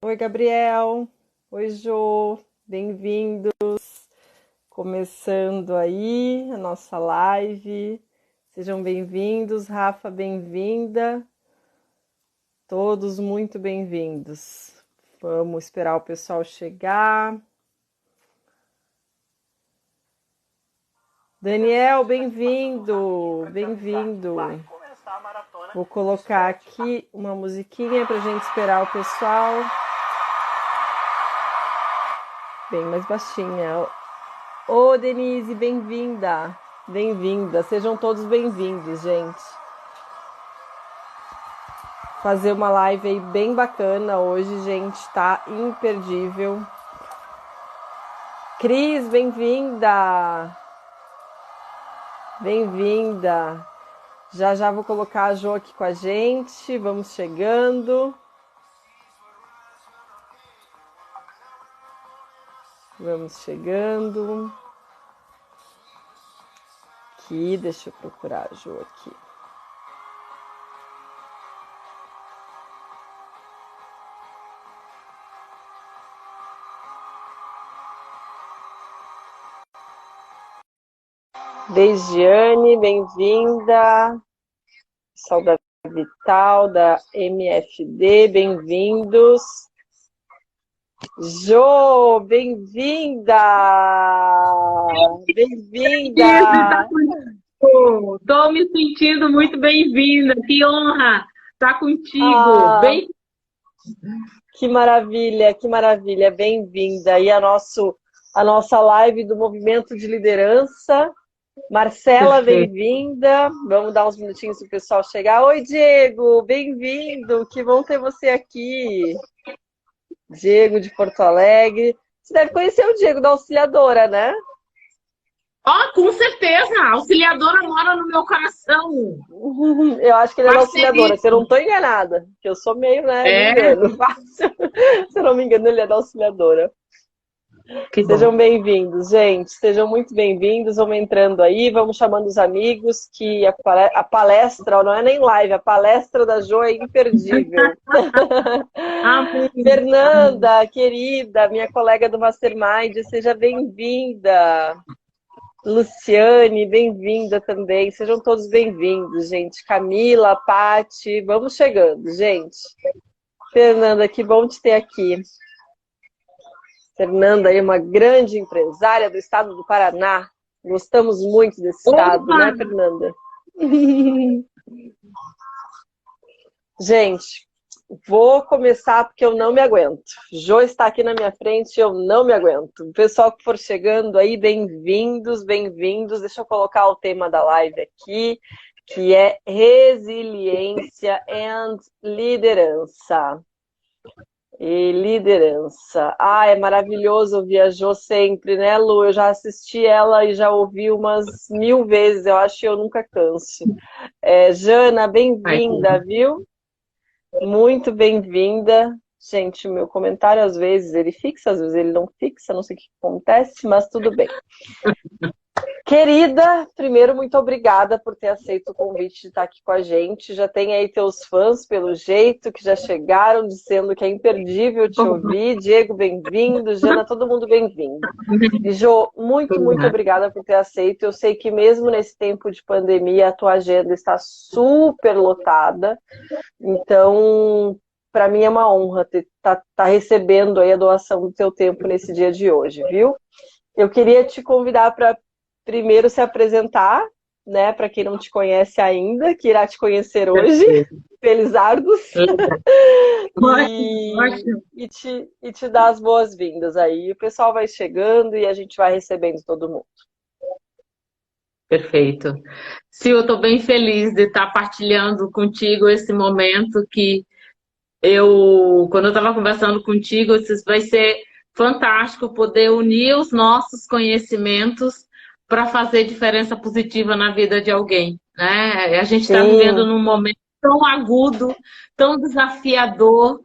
Oi, Gabriel. Oi, Jô. Bem-vindos. Começando aí a nossa live. Sejam bem-vindos. Rafa, bem-vinda. Todos muito bem-vindos. Vamos esperar o pessoal chegar. Daniel, bem-vindo. Bem-vindo. Vou colocar aqui uma musiquinha para a gente esperar o pessoal. Bem mais baixinha. Ô, Denise, bem-vinda. Bem-vinda. Sejam todos bem-vindos, gente. Fazer uma live aí bem bacana hoje, gente. Tá imperdível. Cris, bem-vinda. Bem-vinda. Já já vou colocar a Jo aqui com a gente. Vamos chegando. Vamos chegando. Aqui, deixa eu procurar a Jo aqui. Deigiane, bem-vinda. Pessoal da Vital, da MFD, bem-vindos. Jo, bem-vinda! Bem-vinda! Estou me sentindo muito bem-vinda, que honra estar contigo. Que maravilha, bem-vinda. E a nossa live do Movimento de Liderança. Marcela, bem-vinda. Vamos dar uns minutinhos para o pessoal chegar. Oi, Diego, bem-vindo. Que bom ter você aqui. Diego de Porto Alegre. Você deve conhecer o Diego da Auxiliadora, né? Com certeza. A Auxiliadora mora no meu coração. Eu acho que ele é da Auxiliadora, se eu não estou enganada. Porque eu sou meio, né? Me engano fácil. Se eu não me engano, ele é da Auxiliadora. Sejam bem-vindos, gente. Sejam muito bem-vindos. Vamos entrando aí, vamos chamando os amigos, que a palestra, não é nem live, a palestra da Jo é imperdível. Fernanda, querida, minha colega do Mastermind, seja bem-vinda. Luciane, bem-vinda também. Sejam todos bem-vindos, gente. Camila, Pati, vamos chegando, gente. Fernanda, que bom te ter aqui. Fernanda é uma grande empresária do estado do Paraná. Gostamos muito desse estado, né, Fernanda? Gente, vou começar porque eu não me aguento. Jo está aqui na minha frente e eu não me aguento. O pessoal que for chegando aí, bem-vindos, bem-vindos. Deixa eu colocar o tema da live aqui, que é resiliência and liderança. E liderança. É maravilhoso ouvir a Jo sempre, né, Lu? Eu já assisti ela e já ouvi umas 1000 vezes. Eu acho que eu nunca canso. Jana, bem-vinda, viu? Muito bem-vinda. Gente, o meu comentário às vezes ele fixa, às vezes ele não fixa, não sei o que acontece, mas tudo bem. Querida, primeiro, muito obrigada por ter aceito o convite de estar aqui com a gente. Já tem aí teus fãs, pelo jeito, que já chegaram dizendo que é imperdível te ouvir. Diego, bem-vindo. Jana, todo mundo bem-vindo. E Jo, muito obrigada por ter aceito. Eu sei que mesmo nesse tempo de pandemia, a tua agenda está super lotada. Então, para mim é uma honra estar recebendo aí a doação do teu tempo nesse dia de hoje, viu? Eu queria te convidar para primeiro se apresentar, né, para quem não te conhece ainda, que irá te conhecer hoje, Felizardos, e te dar as boas-vindas aí. O pessoal vai chegando e a gente vai recebendo todo mundo. Perfeito. Sil, eu estou bem feliz de estar partilhando contigo esse momento que quando eu estava conversando contigo, eu disse, vai ser fantástico poder unir os nossos conhecimentos para fazer diferença positiva na vida de alguém, né? A gente está vivendo num momento tão agudo, tão desafiador,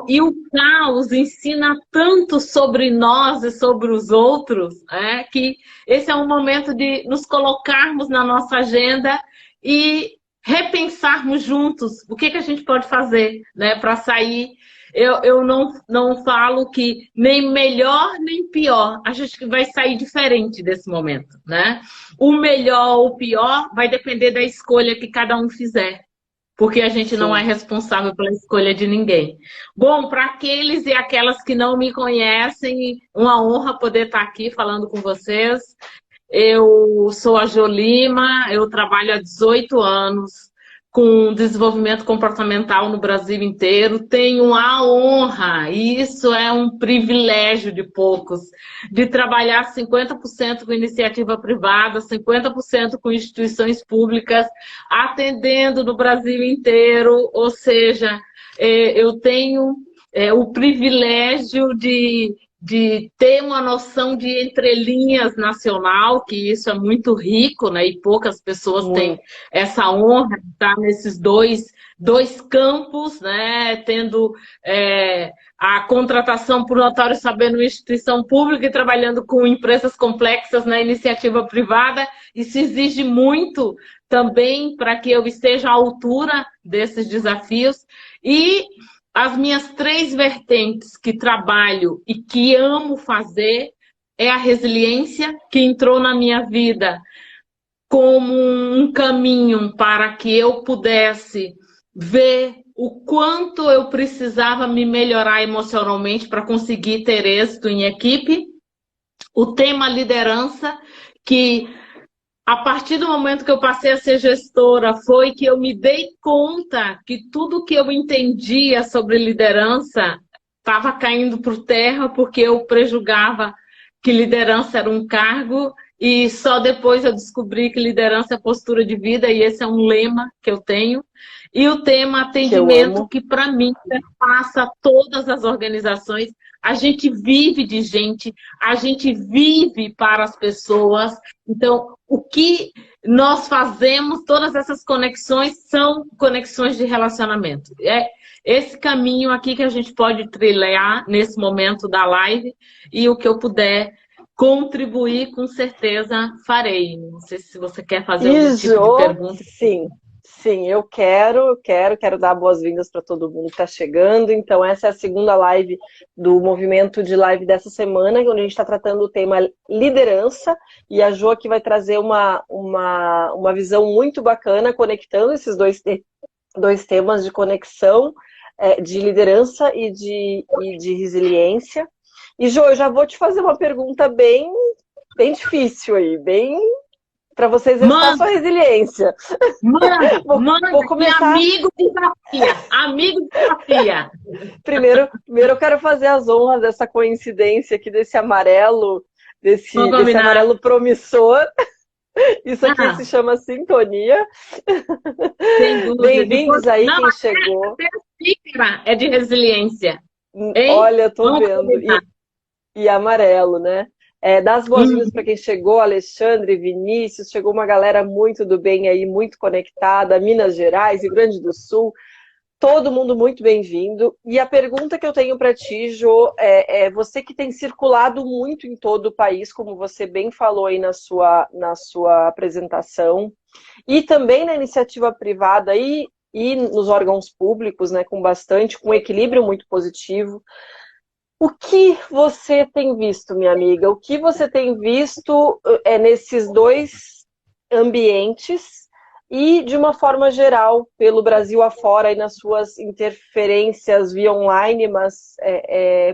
e o caos ensina tanto sobre nós e sobre os outros, né? Que esse é um momento de nos colocarmos na nossa agenda e repensarmos juntos o que a gente pode fazer, né, para sair eu não falo que nem melhor nem pior. Acho que vai sair diferente desse momento, né? O melhor ou o pior vai depender da escolha que cada um fizer, porque a gente não é Sim. responsável pela escolha de ninguém. Bom, para aqueles e aquelas que não me conhecem, uma honra poder estar aqui falando com vocês. Eu sou a Jo Lima, eu trabalho há 18 anos com desenvolvimento comportamental no Brasil inteiro. Tenho a honra, e isso é um privilégio de poucos, de trabalhar 50% com iniciativa privada, 50% com instituições públicas, atendendo no Brasil inteiro. Ou seja, eu tenho o privilégio de ter uma noção de entrelinhas nacional, que isso é muito rico, né? E poucas pessoas têm essa honra de estar nesses dois campos, né? Tendo a contratação por notório saber numa instituição pública e trabalhando com empresas complexas na iniciativa privada. Isso exige muito também para que eu esteja à altura desses desafios. E as minhas 3 vertentes que trabalho e que amo fazer é a resiliência, que entrou na minha vida como um caminho para que eu pudesse ver o quanto eu precisava me melhorar emocionalmente para conseguir ter êxito em equipe. O tema liderança, que a partir do momento que eu passei a ser gestora, foi que eu me dei conta que tudo que eu entendia sobre liderança estava caindo por terra, porque eu prejulgava que liderança era um cargo, e só depois eu descobri que liderança é postura de vida, e esse é um lema que eu tenho. E o tema atendimento, que para mim passa todas as organizações. A gente vive de gente, a gente vive para as pessoas. Então, o que nós fazemos, todas essas conexões são conexões de relacionamento. É esse caminho aqui que a gente pode trilhar nesse momento da live, e o que eu puder contribuir, com certeza farei. Não sei se você quer fazer algum tipo de pergunta. Sim, eu quero dar boas-vindas para todo mundo que está chegando. Então, essa é a segunda live do movimento de live dessa semana, onde a gente está tratando o tema liderança, e a Jo aqui vai trazer uma visão muito bacana, conectando esses dois temas de conexão, de liderança e de resiliência. E, Jo, eu já vou te fazer uma pergunta bem difícil aí, bem para você exercitar sua resiliência. Vou começar. Amigo desafia. Primeiro eu quero fazer as honras dessa coincidência aqui, desse amarelo, desse amarelo promissor. Isso aqui se chama sintonia. Bem-vindos aí, quem chegou. É de resiliência. Hein? Olha, tô vendo. E amarelo, né? Dá as boas-vindas para quem chegou, Alexandre, Vinícius, chegou uma galera muito do bem aí, muito conectada, Minas Gerais, Rio Grande do Sul, todo mundo muito bem-vindo. E a pergunta que eu tenho para ti, Jo, você que tem circulado muito em todo o país, como você bem falou aí na sua apresentação, e também na iniciativa privada e nos órgãos públicos, né, com equilíbrio muito positivo. O que você tem visto, minha amiga? O que você tem visto nesses dois ambientes e, de uma forma geral, pelo Brasil afora e nas suas interferências via online, mas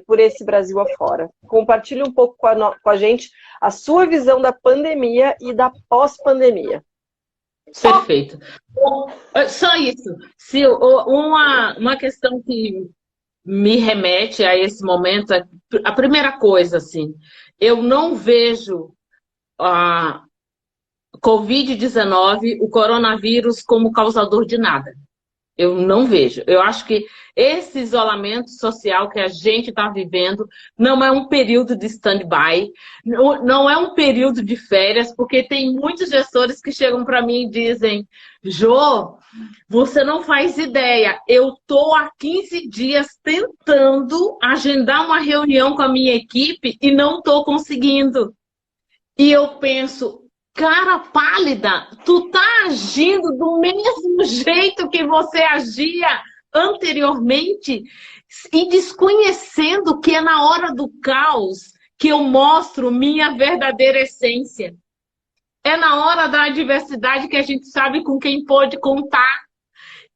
por esse Brasil afora? Compartilhe um pouco com a gente a sua visão da pandemia e da pós-pandemia. Perfeito. Só isso. Se uma questão que me remete a esse momento, a primeira coisa, assim, eu não vejo a Covid-19, o coronavírus, como causador de nada. Eu não vejo. Eu acho que esse isolamento social que a gente está vivendo não é um período de stand-by, não é um período de férias, porque tem muitos gestores que chegam para mim e dizem: Jo, você não faz ideia, eu estou há 15 dias tentando agendar uma reunião com a minha equipe e não estou conseguindo. E eu penso: cara pálida, tu tá agindo do mesmo jeito que você agia anteriormente, e desconhecendo que é na hora do caos que eu mostro minha verdadeira essência. É na hora da adversidade que a gente sabe com quem pode contar.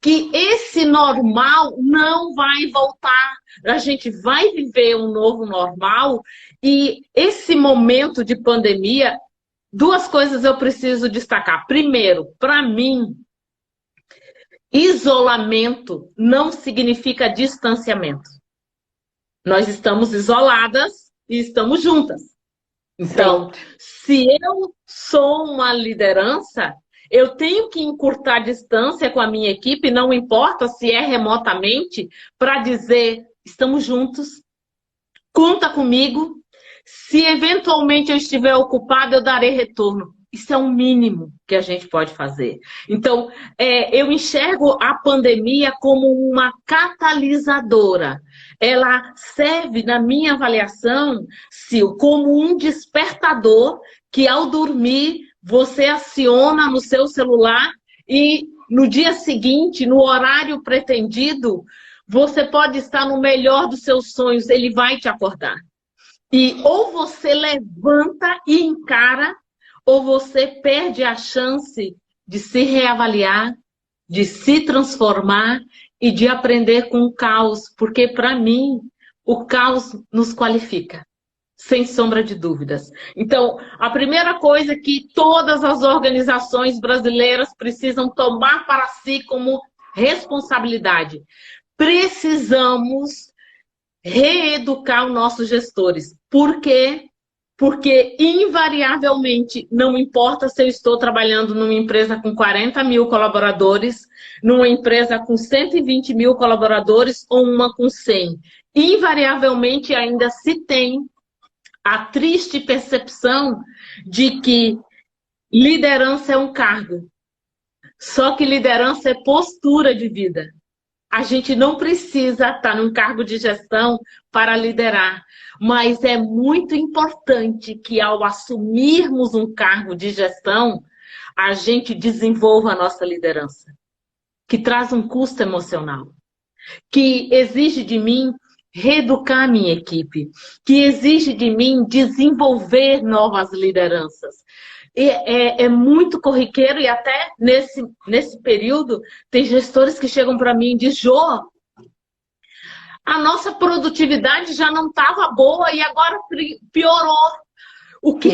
Que esse normal não vai voltar. A gente vai viver um novo normal e esse momento de pandemia, duas coisas eu preciso destacar. Primeiro, para mim, isolamento não significa distanciamento. Nós estamos isoladas e estamos juntas. Então, se eu sou uma liderança, eu tenho que encurtar a distância com a minha equipe, não importa se é remotamente, para dizer, estamos juntos, conta comigo. Se eventualmente eu estiver ocupado, eu darei retorno. Isso é o mínimo que a gente pode fazer. Então, eu enxergo a pandemia como uma catalisadora. Ela serve, na minha avaliação, Sil, como um despertador que, ao dormir, você aciona no seu celular e, no dia seguinte, no horário pretendido, você pode estar no melhor dos seus sonhos, ele vai te acordar. E ou você levanta e encara, ou você perde a chance de se reavaliar, de se transformar e de aprender com o caos. Porque, para mim, o caos nos qualifica, sem sombra de dúvidas. Então, a primeira coisa que todas as organizações brasileiras precisam tomar para si como responsabilidade. Precisamos reeducar os nossos gestores. Por quê? Porque, invariavelmente, não importa se eu estou trabalhando numa empresa com 40 mil colaboradores, numa empresa com 120 mil colaboradores ou uma com 100. Invariavelmente, ainda se tem a triste percepção de que liderança é um cargo. Só que liderança é postura de vida. A gente não precisa estar num cargo de gestão para liderar, mas é muito importante que, ao assumirmos um cargo de gestão, a gente desenvolva a nossa liderança, que traz um custo emocional, que exige de mim reeducar a minha equipe, que exige de mim desenvolver novas lideranças. É muito corriqueiro e até nesse período tem gestores que chegam para mim e dizem, Jô, a nossa produtividade já não estava boa e agora piorou. O que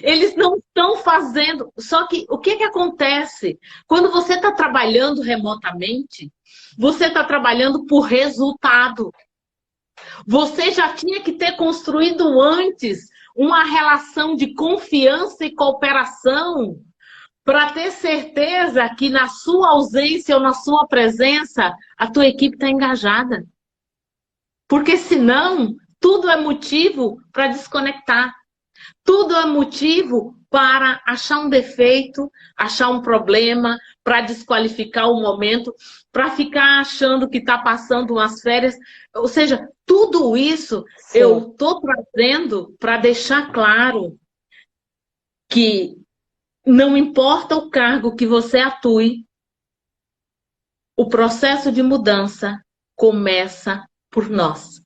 eles não estão fazendo? Só que o que acontece? Quando você está trabalhando remotamente, você está trabalhando por resultado. Você já tinha que ter construído antes uma relação de confiança e cooperação para ter certeza que na sua ausência ou na sua presença a tua equipe está engajada. Porque senão tudo é motivo para desconectar. Tudo é motivo para achar um defeito, achar um problema, para desqualificar o momento, para ficar achando que está passando umas férias. Ou seja, tudo isso Sim. Eu estou trazendo para deixar claro que não importa o cargo que você atue, o processo de mudança começa por nós.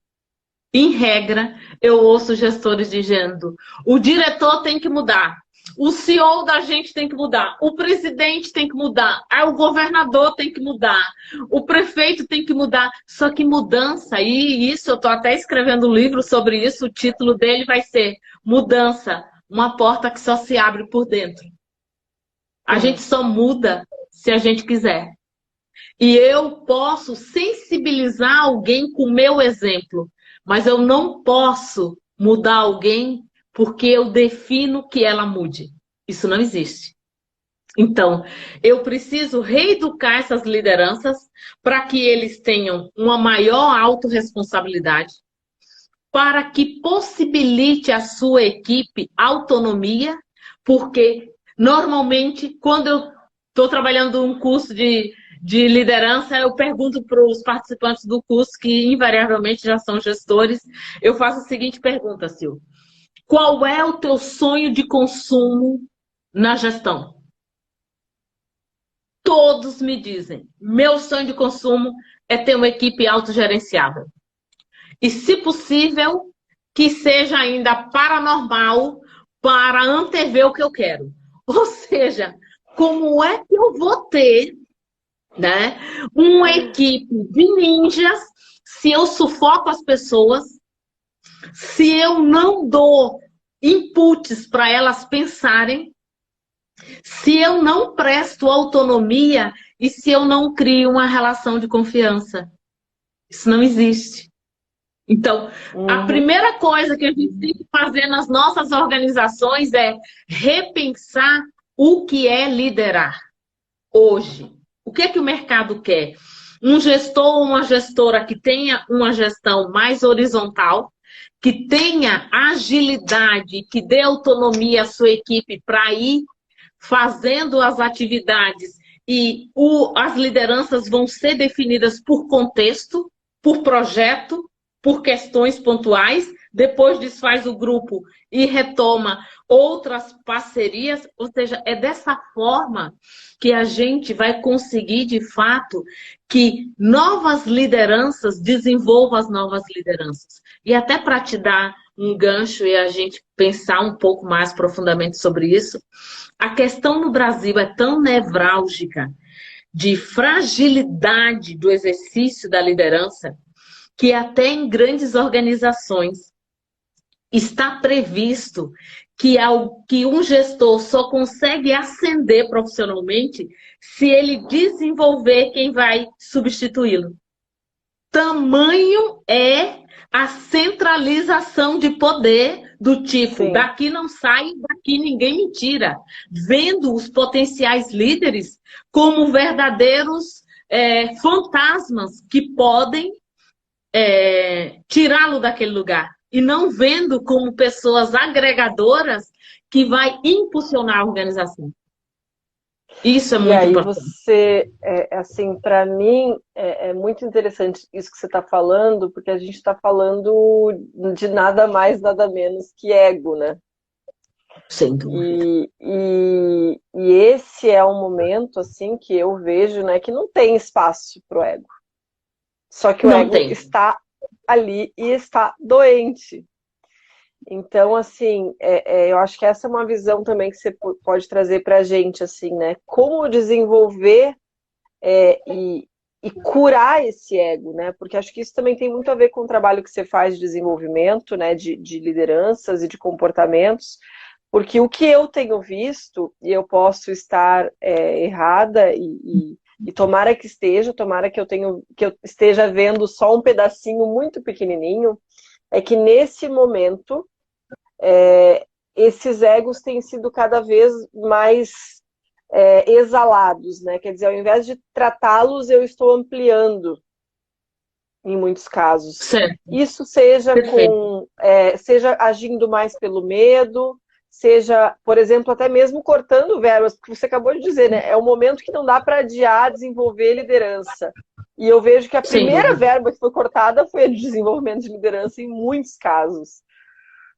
Em regra, eu ouço gestores dizendo, o diretor tem que mudar, o CEO da gente tem que mudar, o presidente tem que mudar, o governador tem que mudar, o prefeito tem que mudar. Só que mudança, e isso eu estou até escrevendo um livro sobre isso, o título dele vai ser Mudança, uma porta que só se abre por dentro. A gente só muda se a gente quiser. E eu posso sensibilizar alguém com o meu exemplo, mas eu não posso mudar alguém porque eu defino que ela mude. Isso não existe. Então, eu preciso reeducar essas lideranças para que eles tenham uma maior autorresponsabilidade, para que possibilite a sua equipe autonomia, porque normalmente, quando eu estou trabalhando um curso de liderança, eu pergunto para os participantes do curso, que invariavelmente já são gestores, eu faço a seguinte pergunta, Sil. Qual é o teu sonho de consumo na gestão? Todos me dizem, meu sonho de consumo é ter uma equipe autogerenciável. e, se possível, que seja ainda paranormal para antever o que eu quero. Ou seja, como é que eu vou ter, né, uma equipe de ninjas se eu sufoco as pessoas, se eu não dou inputs para elas pensarem, se eu não presto autonomia e se eu não crio uma relação de confiança? Isso não existe. Então, a primeira coisa que a gente tem que fazer nas nossas organizações é repensar o que é liderar hoje. O que é que o mercado quer? Um gestor ou uma gestora que tenha uma gestão mais horizontal, que tenha agilidade, que dê autonomia à sua equipe para ir fazendo as atividades, e as lideranças vão ser definidas por contexto, por projeto, por questões pontuais. Depois desfaz o grupo e retoma outras parcerias. Ou seja, é dessa forma que a gente vai conseguir, de fato, que novas lideranças desenvolvam as novas lideranças. E até para te dar um gancho e a gente pensar um pouco mais profundamente sobre isso, a questão no Brasil é tão nevrálgica de fragilidade do exercício da liderança que até em grandes organizações está previsto que um gestor só consegue ascender profissionalmente se ele desenvolver quem vai substituí-lo. Tamanho é a centralização de poder do tipo, sim, daqui não sai, daqui ninguém me tira. Vendo os potenciais líderes como verdadeiros fantasmas que podem tirá-lo daquele lugar. E não vendo como pessoas agregadoras que vai impulsionar a organização. Isso é muito importante. Você, assim, para mim, é muito interessante isso que você está falando, porque a gente está falando de nada mais, nada menos que ego, né? Sem dúvida. E esse é um momento, assim, que eu vejo, né, que não tem espaço para o ego. Só que o ego está ali e está doente. Então, assim, eu acho que essa é uma visão também que você pode trazer para a gente, assim, né? Como desenvolver e curar esse ego, né? Porque acho que isso também tem muito a ver com o trabalho que você faz de desenvolvimento, né? De lideranças e de comportamentos. Porque o que eu tenho visto, e eu posso estar errada, e tomara que esteja, tomara que eu esteja vendo só um pedacinho muito pequenininho, é que nesse momento esses egos têm sido cada vez mais exalados, né? Quer dizer, ao invés de tratá-los, eu estou ampliando em muitos casos. Certo. Isso seja seja agindo mais pelo medo, seja, por exemplo, até mesmo cortando verbas, porque você acabou de dizer, né? É um momento que não dá para adiar desenvolver liderança. E eu vejo que a primeira verba que foi cortada foi a de desenvolvimento de liderança em muitos casos.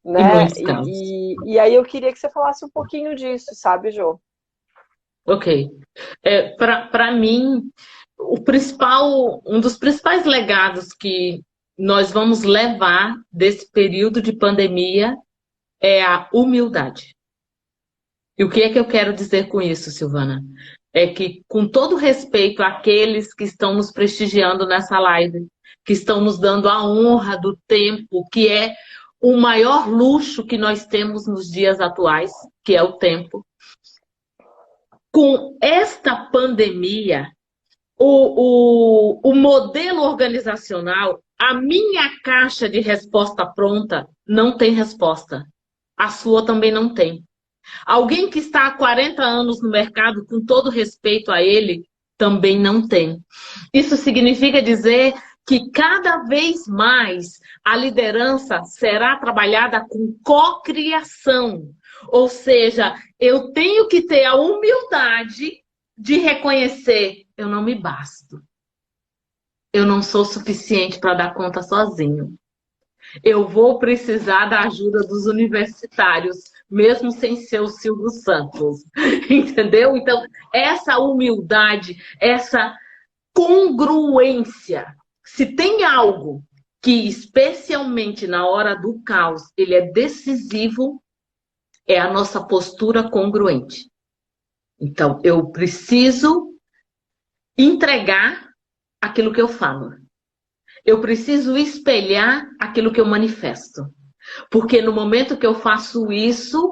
Né? Em muitos casos. E aí eu queria que você falasse um pouquinho disso, sabe, Jô? Ok. Para mim, um dos principais legados que nós vamos levar desse período de pandemia é a humildade. E o que é que eu quero dizer com isso, Silvana? É que, com todo respeito àqueles que estão nos prestigiando nessa live, que estão nos dando a honra do tempo, que é o maior luxo que nós temos nos dias atuais, que é o tempo. Com esta pandemia, o modelo organizacional, a minha caixa de resposta pronta não tem resposta. A sua também não tem. Alguém que está há 40 anos no mercado, com todo respeito a ele, também não tem. Isso significa dizer que cada vez mais a liderança será trabalhada com cocriação. Ou seja, eu tenho que ter a humildade de reconhecer, eu não me basto. Eu não sou suficiente para dar conta sozinho. Eu vou precisar da ajuda dos universitários, mesmo sem ser o Silvio Santos. Entendeu? Então, essa humildade, essa congruência. Se tem algo que especialmente na hora do caos, ele é decisivo, é a nossa postura congruente. Então, eu preciso entregar aquilo que eu falo. Eu preciso espelhar aquilo que eu manifesto. Porque no momento que eu faço isso,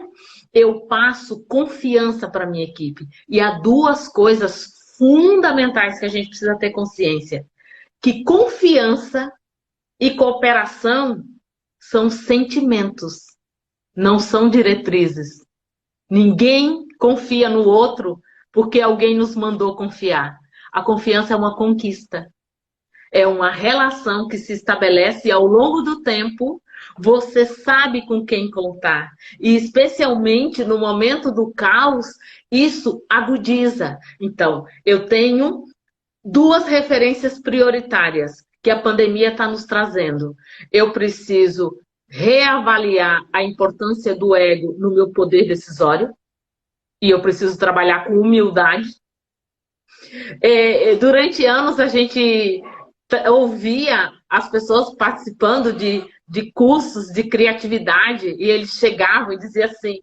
eu passo confiança para a minha equipe. E há duas coisas fundamentais que a gente precisa ter consciência. Que confiança e cooperação são sentimentos, não são diretrizes. Ninguém confia no outro porque alguém nos mandou confiar. A confiança é uma conquista. É uma relação que se estabelece ao longo do tempo. Você sabe com quem contar. E especialmente no momento do caos, isso agudiza. Então, eu tenho duas referências prioritárias que a pandemia está nos trazendo. Eu preciso reavaliar a importância do ego no meu poder decisório. E eu preciso trabalhar com humildade. Durante anos, a gente ouvia as pessoas participando de cursos de criatividade e eles chegavam e diziam assim: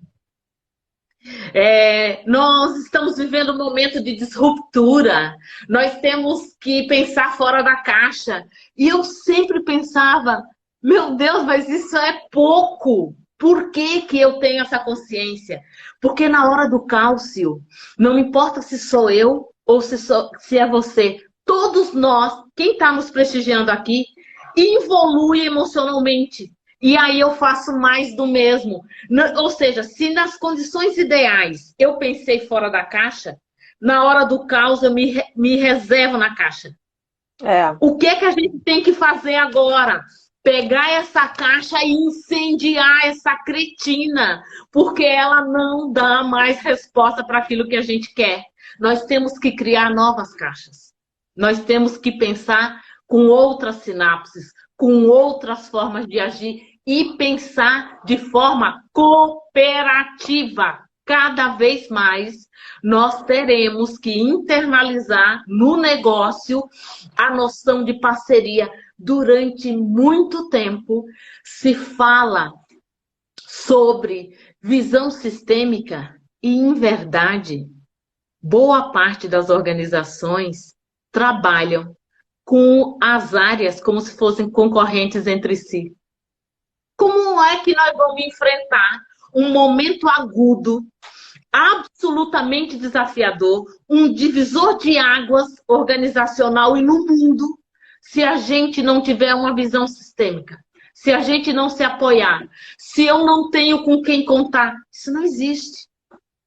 nós estamos vivendo um momento de disruptura, nós temos que pensar fora da caixa. E eu sempre pensava, meu Deus, mas isso é pouco. Por que que eu tenho essa consciência? Porque na hora do cálcio, não importa se sou eu ou se é você, todos nós, quem está nos prestigiando aqui, evolui emocionalmente. E aí eu faço mais do mesmo. Ou seja, se nas condições ideais eu pensei fora da caixa, na hora do caos eu me reservo na caixa. O que é que a gente tem que fazer agora? Pegar essa caixa e incendiar essa cretina, porque ela não dá mais resposta para aquilo que a gente quer. Nós temos que criar novas caixas. Nós temos que pensar com outras sinapses, com outras formas de agir e pensar de forma cooperativa. Cada vez mais nós teremos que internalizar no negócio a noção de parceria. Durante muito tempo se fala sobre visão sistêmica e, em verdade, boa parte das organizações trabalham com as áreas como se fossem concorrentes entre si. Como é que nós vamos enfrentar um momento agudo, absolutamente desafiador, um divisor de águas organizacional e no mundo, se a gente não tiver uma visão sistêmica, se a gente não se apoiar, se eu não tenho com quem contar? Isso não existe.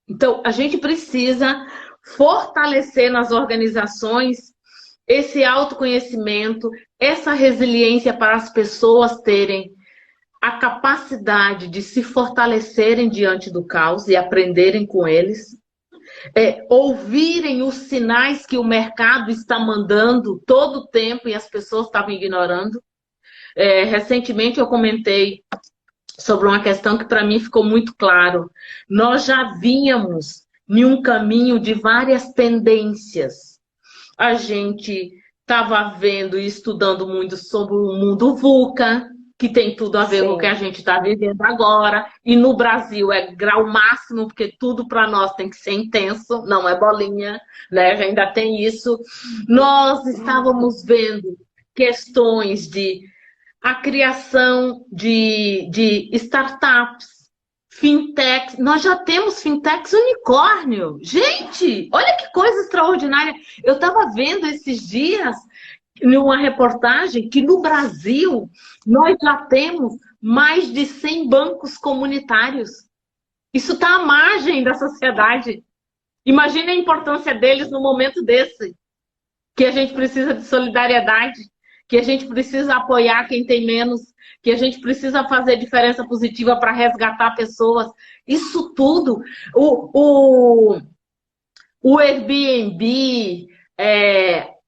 Então, a gente precisa fortalecer nas organizações esse autoconhecimento, essa resiliência para as pessoas terem a capacidade de se fortalecerem diante do caos e aprenderem com eles, ouvirem os sinais que o mercado está mandando todo o tempo e as pessoas estavam ignorando. Recentemente eu comentei sobre uma questão que para mim ficou muito claro. Nós já vínhamos em um caminho de várias tendências. A gente estava vendo e estudando muito sobre o mundo VUCA, que tem tudo a ver com o que a gente está vivendo agora. E no Brasil é grau máximo, porque tudo para nós tem que ser intenso, não é bolinha, né? Ainda tem isso. Nós estávamos vendo questões de a criação de startups, fintechs. Nós já temos fintechs unicórnio. Gente, olha que coisa extraordinária. Eu estava vendo esses dias numa reportagem que no Brasil nós já temos mais de 100 bancos comunitários. Isso está à margem da sociedade. Imagine a importância deles no momento desse, que a gente precisa de solidariedade, que a gente precisa apoiar quem tem menos, que a gente precisa fazer diferença positiva para resgatar pessoas. Isso tudo, o Airbnb,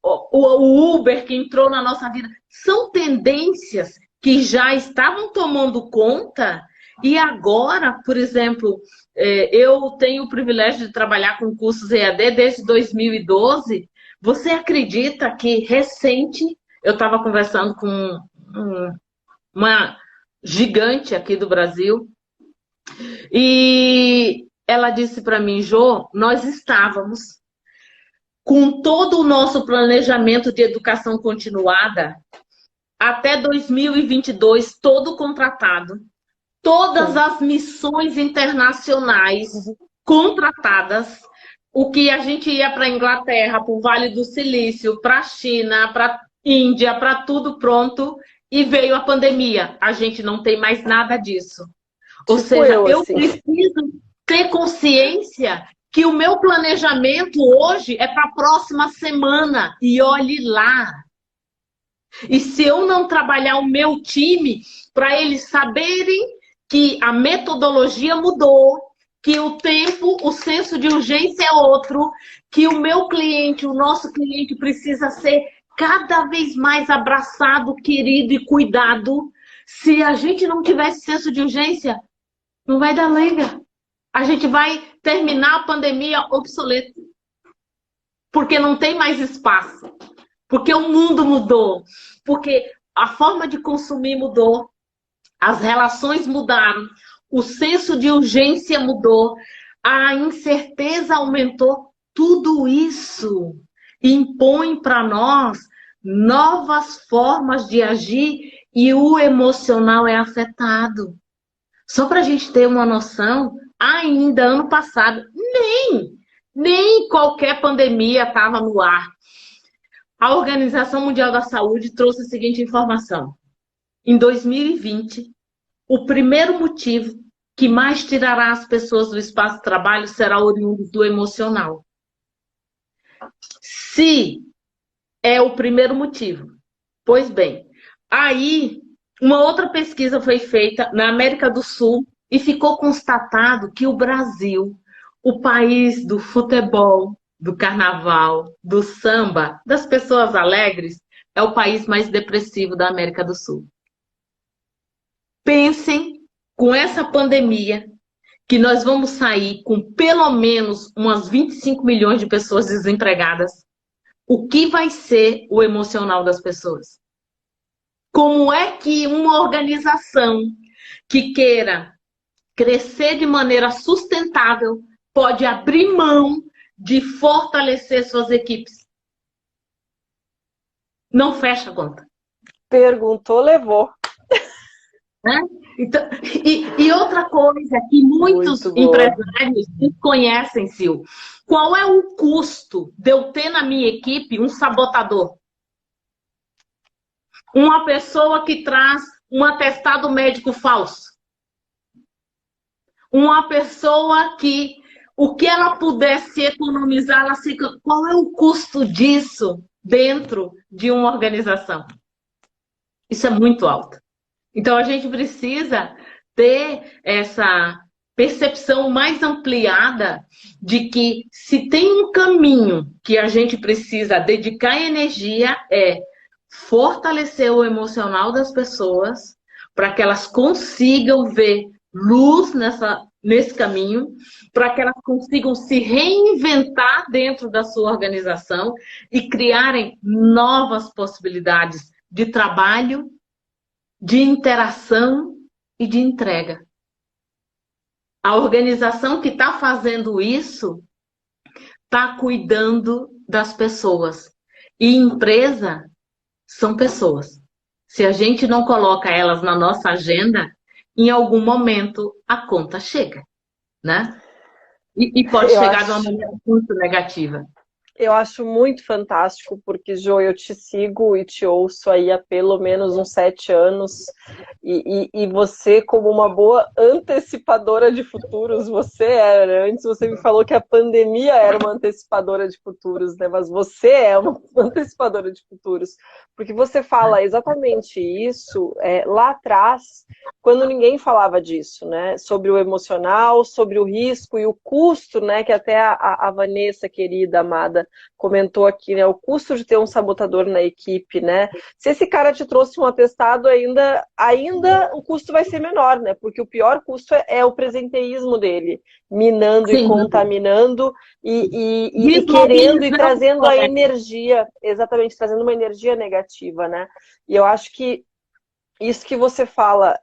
o Uber que entrou na nossa vida, são tendências que já estavam tomando conta e agora, por exemplo, eu tenho o privilégio de trabalhar com cursos EAD desde 2012. Você acredita que recente, eu estava conversando com uma gigante aqui do Brasil. E ela disse para mim, Jô, nós estávamos com todo o nosso planejamento de educação continuada até 2022, todo contratado, todas as missões internacionais contratadas, o que a gente ia para a Inglaterra, para o Vale do Silício, para a China, para a Índia, para tudo pronto, e veio a pandemia. A gente não tem mais nada disso. Ou seja, eu preciso ter consciência que o meu planejamento hoje é para a próxima semana. E olhe lá. E se eu não trabalhar o meu time para eles saberem que a metodologia mudou, que o tempo, o senso de urgência é outro, que o meu cliente, o nosso cliente precisa ser cada vez mais abraçado, querido e cuidado. Se a gente não tivesse senso de urgência, não vai dar liga. A gente vai terminar a pandemia obsoleta. Porque não tem mais espaço. Porque o mundo mudou. Porque a forma de consumir mudou. As relações mudaram. O senso de urgência mudou. A incerteza aumentou. Tudo isso impõe para nós novas formas de agir e o emocional é afetado. Só para a gente ter uma noção, ainda ano passado, nem qualquer pandemia estava no ar. A Organização Mundial da Saúde trouxe a seguinte informação. Em 2020, o primeiro motivo que mais tirará as pessoas do espaço de trabalho será oriundo do emocional. Se é o primeiro motivo, pois bem, aí uma outra pesquisa foi feita na América do Sul e ficou constatado que o Brasil, o país do futebol, do carnaval, do samba, das pessoas alegres, é o país mais depressivo da América do Sul. Pensem, com essa pandemia, que nós vamos sair com pelo menos umas 25 milhões de pessoas desempregadas. O que vai ser o emocional das pessoas? Como é que uma organização que queira crescer de maneira sustentável pode abrir mão de fortalecer suas equipes? Não fecha a conta. Perguntou, levou. Né? Então, e outra coisa que muitos empresários desconhecem, Sil, qual é o custo de eu ter na minha equipe um sabotador? Uma pessoa que traz um atestado médico falso. Uma pessoa que, o que ela pudesse economizar, ela se... Qual é o custo disso dentro de uma organização? Isso é muito alto. Então, a gente precisa ter essa percepção mais ampliada de que se tem um caminho que a gente precisa dedicar energia é fortalecer o emocional das pessoas para que elas consigam ver luz nesse caminho, para que elas consigam se reinventar dentro da sua organização e criarem novas possibilidades de trabalho, de interação e de entrega. A organização que está fazendo isso está cuidando das pessoas. E empresa são pessoas. Se a gente não coloca elas na nossa agenda, em algum momento a conta chega, né? E pode chegar de uma maneira muito negativa. Eu acho muito fantástico, porque, Jo, eu te sigo e te ouço aí há pelo menos uns 7 anos, e você, como uma boa antecipadora de futuros, você era, antes você me falou que a pandemia era uma antecipadora de futuros, né? Mas você é uma antecipadora de futuros, porque você fala exatamente isso lá atrás, quando ninguém falava disso, né? Sobre o emocional, sobre o risco e o custo, né? Que até a Vanessa, querida, amada, comentou aqui, né? O custo de ter um sabotador na equipe, né? Se esse cara te trouxe um atestado, ainda o custo vai ser menor, né? Porque o pior custo é o presenteísmo dele, minando Sim. e contaminando e querendo e trazendo a energia, exatamente, trazendo uma energia negativa, né? E eu acho que isso que você fala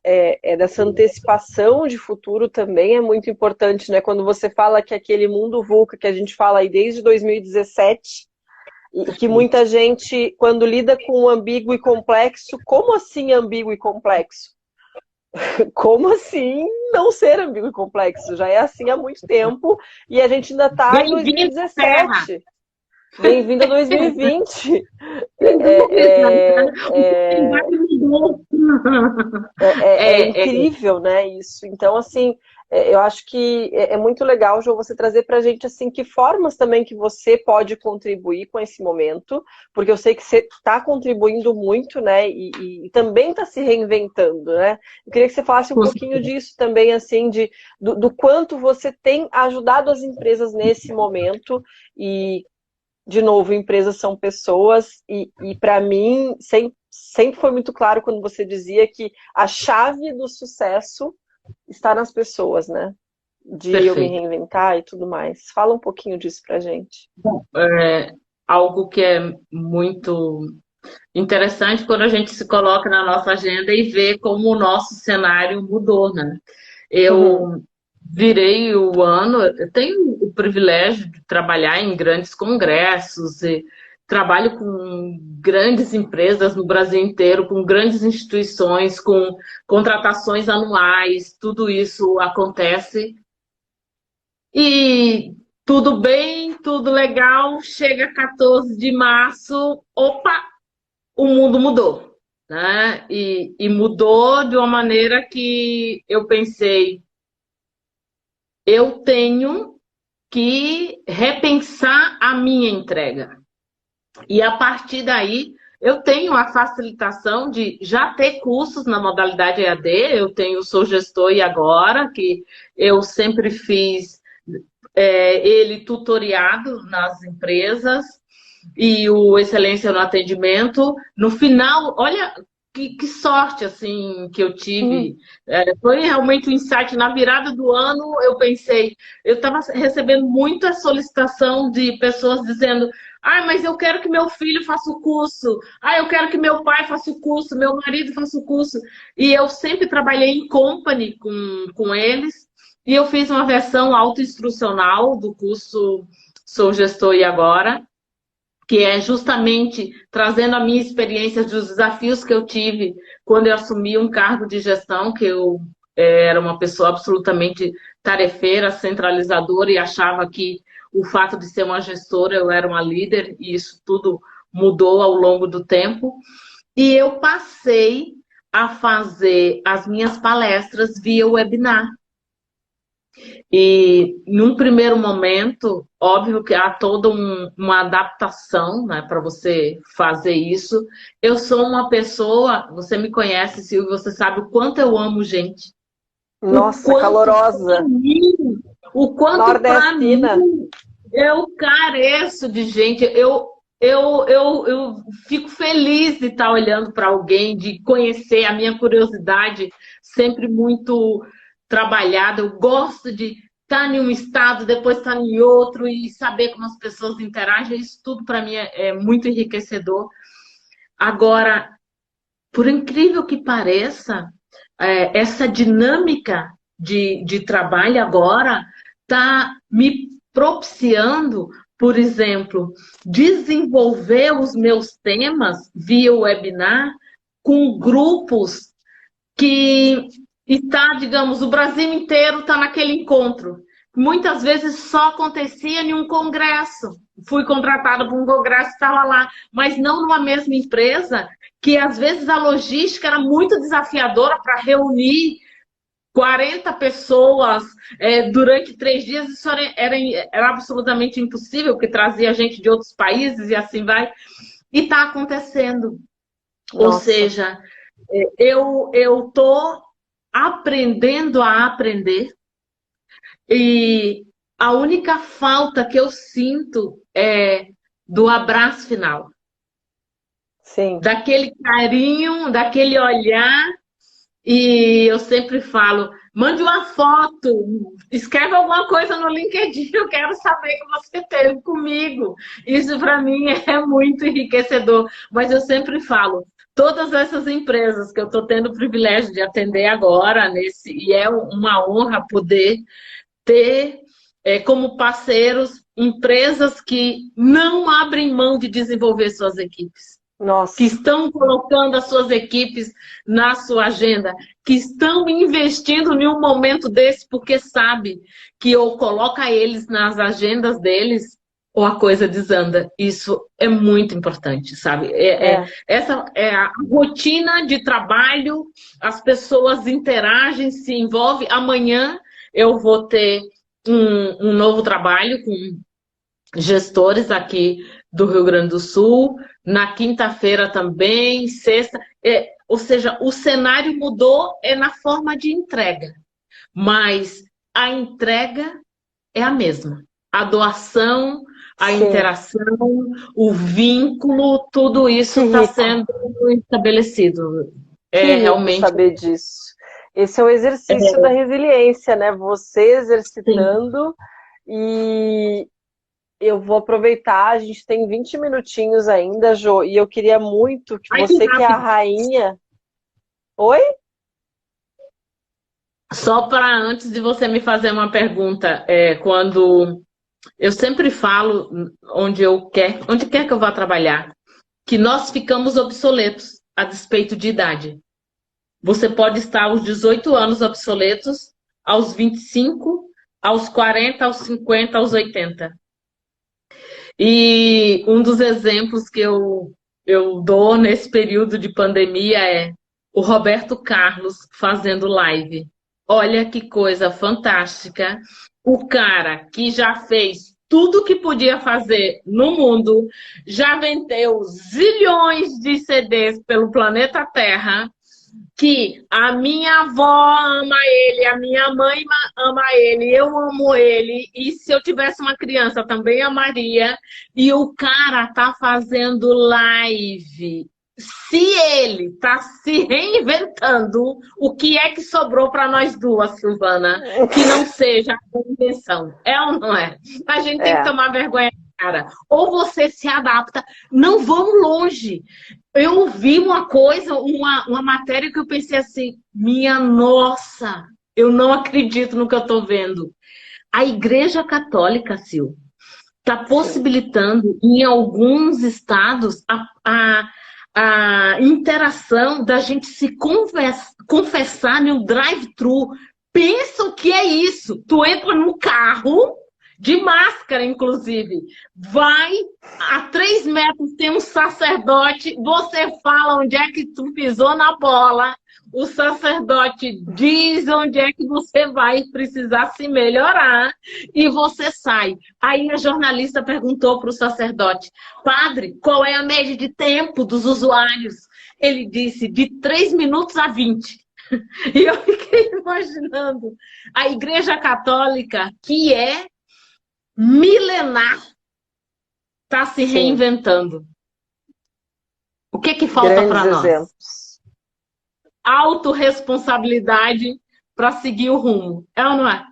dessa antecipação de futuro também é muito importante, né? Quando você fala que aquele mundo VUCA que a gente fala aí desde 2017, e que muita gente, quando lida com o ambíguo e complexo, como assim ambíguo e complexo? Como assim não ser ambíguo e complexo? Já é assim há muito tempo e a gente ainda está em 2017. Bem-vindo a 2020. É incrível, né, isso. Então, assim, eu acho que é muito legal, João, você trazer pra gente, assim, que formas também que você pode contribuir com esse momento, porque eu sei que você está contribuindo muito, né, e também está se reinventando, né. Eu queria que você falasse um pouquinho disso também, assim, do quanto você tem ajudado as empresas nesse momento e de novo, empresas são pessoas e para mim sempre foi muito claro quando você dizia que a chave do sucesso está nas pessoas, né? De eu me reinventar e tudo mais. Fala um pouquinho disso pra gente. Algo que é muito interessante quando a gente se coloca na nossa agenda e vê como o nosso cenário mudou, né? Eu virei o ano, eu tenho o privilégio de trabalhar em grandes congressos e trabalho com grandes empresas no Brasil inteiro, com grandes instituições, com contratações anuais, tudo isso acontece. E tudo bem, tudo legal, chega 14 de março, opa, o mundo mudou, né? E mudou de uma maneira que eu pensei, eu tenho que repensar a minha entrega. E a partir daí, eu tenho a facilitação de já ter cursos na modalidade EAD, eu tenho Sou Gestor e Agora, que eu sempre fiz ele tutoriado nas empresas, e o Excelência no Atendimento. No final, olha que sorte assim que eu tive. Foi realmente um insight. Na virada do ano, eu pensei, eu estava recebendo muita solicitação de pessoas dizendo: ah, mas eu quero que meu filho faça o curso. Ah, eu quero que meu pai faça o curso, meu marido faça o curso. E eu sempre trabalhei em company com eles. E eu fiz uma versão autoinstrucional do curso Sou Gestor e Agora, que é justamente trazendo a minha experiência dos desafios que eu tive quando eu assumi um cargo de gestão, que eu era uma pessoa absolutamente tarefeira, centralizadora, e achava que o fato de ser uma gestora, eu era uma líder, e isso tudo mudou ao longo do tempo. E eu passei a fazer as minhas palestras via webinar. E, num primeiro momento, óbvio que há toda uma adaptação, né, para você fazer isso. Eu sou uma pessoa, você me conhece, Silvio, você sabe o quanto eu amo gente. Nossa, calorosa. O quanto para mim eu careço de gente. Eu fico feliz de estar olhando para alguém, de conhecer. A minha curiosidade sempre muito trabalhada. Eu gosto de estar em um estado, depois estar em outro e saber como as pessoas interagem. Isso tudo para mim é muito enriquecedor. Agora, por incrível que pareça, essa dinâmica de trabalho agora está me propiciando, por exemplo, desenvolver os meus temas via webinar com grupos que está, digamos, o Brasil inteiro está naquele encontro. Muitas vezes só acontecia em um congresso. Fui contratada para um congresso, estava lá, mas não numa mesma empresa, que às vezes a logística era muito desafiadora para reunir 40 pessoas durante 3 dias. Isso era absolutamente impossível, porque trazia gente de outros países e assim vai. E está acontecendo. Nossa. Ou seja, eu estou aprendendo a aprender, e a única falta que eu sinto é do abraço final. Sim. Daquele carinho, daquele olhar. E eu sempre falo, mande uma foto, escreve alguma coisa no LinkedIn, eu quero saber que você teve comigo. Isso para mim é muito enriquecedor. Mas eu sempre falo, todas essas empresas que eu estou tendo o privilégio de atender agora, e é uma honra poder ter como parceiros empresas que não abrem mão de desenvolver suas equipes. Nossa. Que estão colocando as suas equipes na sua agenda, que estão investindo em um momento desse, porque sabe que ou coloca eles nas agendas deles, ou a coisa desanda. Isso é muito importante, sabe? Essa é a rotina de trabalho, as pessoas interagem, se envolvem. Amanhã eu vou ter um novo trabalho com gestores aqui do Rio Grande do Sul, na quinta-feira também, sexta. Ou seja, o cenário mudou na forma de entrega, mas a entrega é a mesma. A doação, a Sim. interação, o vínculo, tudo isso está sendo estabelecido. Realmente saber disso. Esse é o exercício da resiliência, né? Você exercitando. Sim. E eu vou aproveitar, a gente tem 20 minutinhos ainda, Jô, e eu queria muito que você, que é a rainha... Oi? Só para antes de você me fazer uma pergunta, quando eu sempre falo onde quer que eu vá trabalhar, que nós ficamos obsoletos a despeito de idade. Você pode estar aos 18 anos obsoletos, aos 25, aos 40, aos 50, aos 80. E um dos exemplos que eu dou nesse período de pandemia é o Roberto Carlos fazendo live. Olha que coisa fantástica. O cara que já fez tudo que podia fazer no mundo, já vendeu zilhões de CDs pelo planeta Terra, que a minha avó ama ele, a minha mãe ama ele, eu amo ele, e se eu tivesse uma criança também amaria, e o cara tá fazendo live. Se ele tá se reinventando, o que é que sobrou para nós duas, Silvana, que não seja a invenção? É ou não é? A gente tem que tomar vergonha, cara. Ou você se adapta, não vamos longe. Eu vi uma coisa, uma matéria que eu pensei assim, minha nossa, eu não acredito no que eu estou vendo. A Igreja Católica, Sil, está possibilitando em alguns estados a interação da gente se confessar no drive-thru. Pensa o que é isso? Tu entra no carro... de máscara, inclusive. Vai, a 3 metros tem um sacerdote, você fala onde é que tu pisou na bola, o sacerdote diz onde é que você vai precisar se melhorar e você sai. Aí a jornalista perguntou para o sacerdote, padre, qual é a média de tempo dos usuários? Ele disse, de 3 minutos a 20. E eu fiquei imaginando, a Igreja Católica, que é milenar, está se reinventando. O que falta para nós? Exemplos. Autorresponsabilidade para seguir o rumo. É ou não é?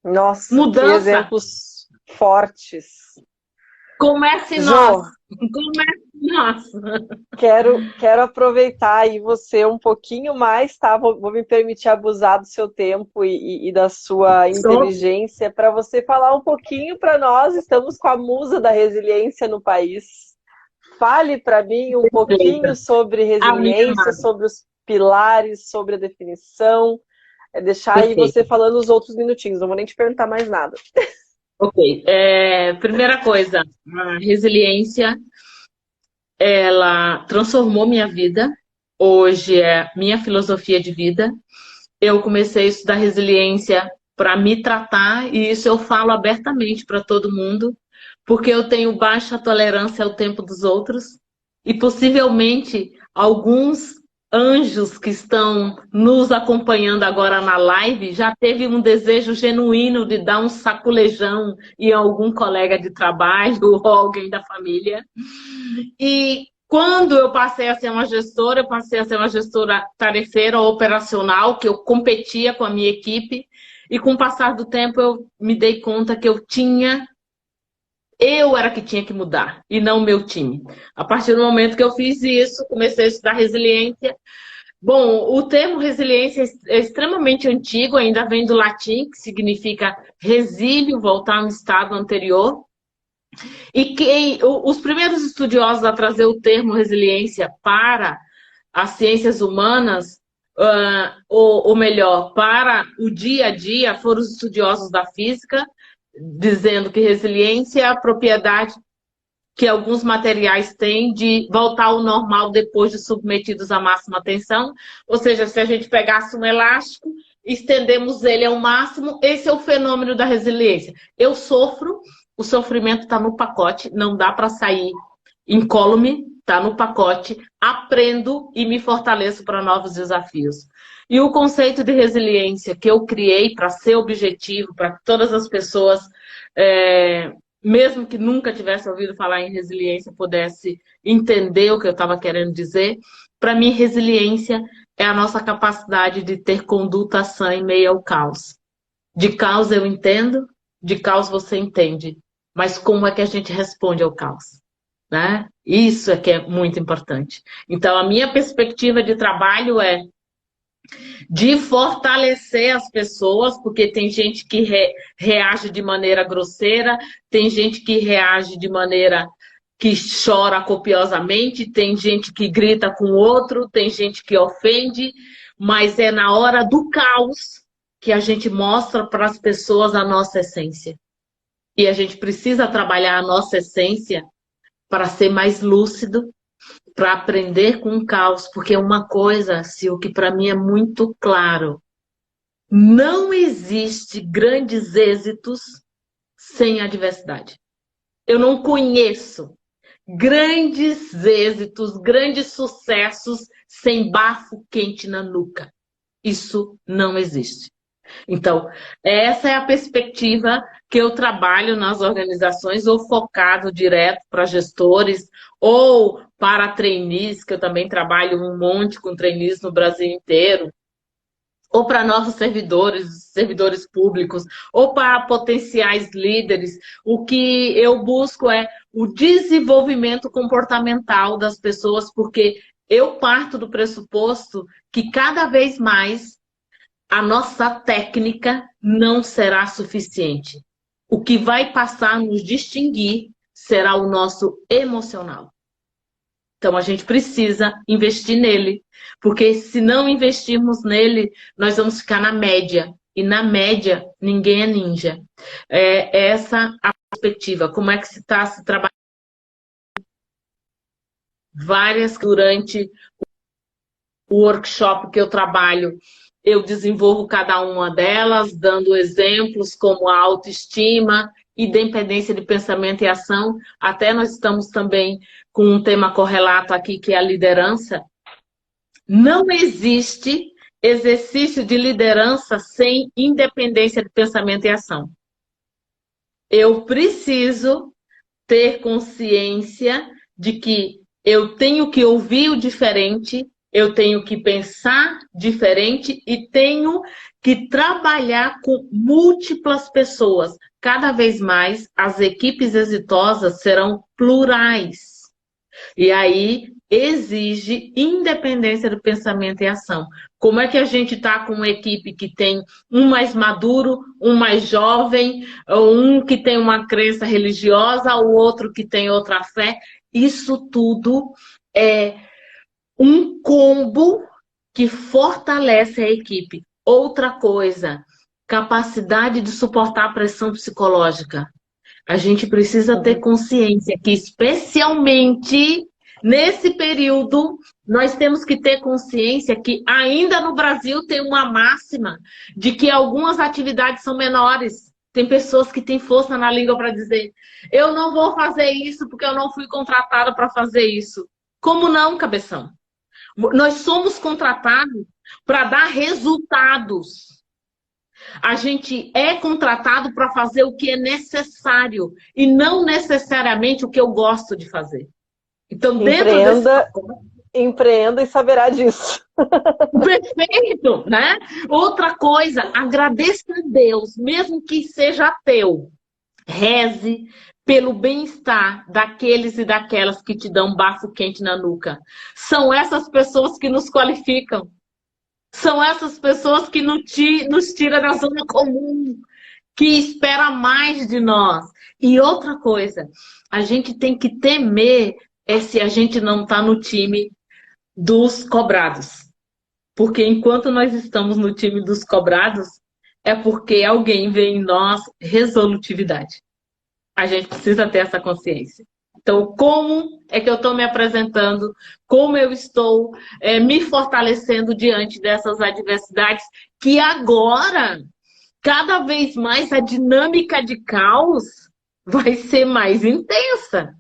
Nossa, mudança. Que exemplos fortes. Comece nós. Comece nós. Quero aproveitar aí você um pouquinho mais, tá? Vou me permitir abusar do seu tempo e da sua inteligência para você falar um pouquinho para nós. Estamos com a musa da resiliência no país. Fale para mim um pouquinho sobre resiliência, sobre os pilares, sobre a definição. Deixar aí você falando os outros minutinhos, não vou nem te perguntar mais nada. Ok. Primeira coisa, a resiliência, ela transformou minha vida. Hoje é minha filosofia de vida. Eu comecei a estudar resiliência para me tratar, e isso eu falo abertamente para todo mundo, porque eu tenho baixa tolerância ao tempo dos outros, e possivelmente alguns anjos que estão nos acompanhando agora na live já teve um desejo genuíno de dar um saculejão em algum colega de trabalho ou alguém da família. E quando eu passei a ser uma gestora, eu passei a ser uma gestora tarefeira, operacional, que eu competia com a minha equipe, e com o passar do tempo eu me dei conta que eu tinha Eu era que tinha que mudar, e não o meu time. A partir do momento que eu fiz isso, comecei a estudar resiliência. Bom, o termo resiliência é extremamente antigo, ainda vem do latim, que significa resílio, voltar a um estado anterior. E os primeiros estudiosos a trazer o termo resiliência para as ciências humanas, ou melhor, para o dia a dia, foram os estudiosos da física, dizendo que resiliência é a propriedade que alguns materiais têm de voltar ao normal depois de submetidos à máxima tensão. Ou seja, se a gente pegasse um elástico, estendemos ele ao máximo, esse é o fenômeno da resiliência. Eu sofro, o sofrimento está no pacote, não dá para sair incólume, está no pacote, aprendo e me fortaleço para novos desafios. E o conceito de resiliência que eu criei para ser objetivo, para que todas as pessoas, mesmo que nunca tivesse ouvido falar em resiliência, pudesse entender o que eu estava querendo dizer, para mim, resiliência é a nossa capacidade de ter conduta sã em meio ao caos. De caos eu entendo, de caos você entende, mas como é que a gente responde ao caos? Né? Isso é que é muito importante. Então, a minha perspectiva de trabalho é de fortalecer as pessoas, porque tem gente que reage de maneira grosseira, tem gente que reage de maneira que chora copiosamente, tem gente que grita com o outro, tem gente que ofende, mas é na hora do caos que a gente mostra para as pessoas a nossa essência. E a gente precisa trabalhar a nossa essência para ser mais lúcido, para aprender com o caos, porque uma coisa, Sil, que para mim é muito claro, não existe grandes êxitos sem adversidade. Eu não conheço grandes êxitos, grandes sucessos sem bafo quente na nuca. Isso não existe. Então, essa é a perspectiva que eu trabalho nas organizações, ou focado direto para gestores, ou para trainees, que eu também trabalho um monte com trainees no Brasil inteiro, ou para novos servidores públicos, ou para potenciais líderes. O que eu busco é o desenvolvimento comportamental das pessoas, porque eu parto do pressuposto que cada vez mais a nossa técnica não será suficiente. O que vai passar a nos distinguir será o nosso emocional. Então, a gente precisa investir nele, porque se não investirmos nele, nós vamos ficar na média. E na média, ninguém é ninja. É essa a perspectiva. Como é que se está se trabalhando? Várias, durante o workshop que eu trabalho, eu desenvolvo cada uma delas, dando exemplos como a autoestima, independência de pensamento e ação. Até nós estamos também com um tema correlato aqui, que é a liderança. Não existe exercício de liderança sem independência de pensamento e ação. Eu preciso ter consciência de que eu tenho que ouvir o diferente, eu tenho que pensar diferente e tenho que trabalhar com múltiplas pessoas. Cada vez mais, as equipes exitosas serão plurais. E aí, exige independência do pensamento e ação. Como é que a gente está com uma equipe que tem um mais maduro, um mais jovem, um que tem uma crença religiosa, o outro que tem outra fé? Isso tudo é um combo que fortalece a equipe. Outra coisa, capacidade de suportar a pressão psicológica. A gente precisa ter consciência que, especialmente nesse período, nós temos que ter consciência que ainda no Brasil tem uma máxima de que algumas atividades são menores. Tem pessoas que têm força na língua para dizer: eu não vou fazer isso porque eu não fui contratada para fazer isso. Como não, cabeção? Nós somos contratados para dar resultados. A gente é contratado para fazer o que é necessário e não necessariamente o que eu gosto de fazer. Então, empreenda e saberá disso. Perfeito, né? Outra coisa, agradeça a Deus, mesmo que seja ateu. Reze, pelo bem-estar daqueles e daquelas que te dão um bafo quente na nuca. São essas pessoas que nos qualificam. São essas pessoas que nos tiram da zona comum, que espera mais de nós. E outra coisa, a gente tem que temer se a gente não está no time dos cobrados. Porque enquanto nós estamos no time dos cobrados, é porque alguém vê em nós resolutividade. A gente precisa ter essa consciência. Então, como é que eu estou me apresentando? Como eu estou me fortalecendo diante dessas adversidades? Que agora, cada vez mais, a dinâmica de caos vai ser mais intensa.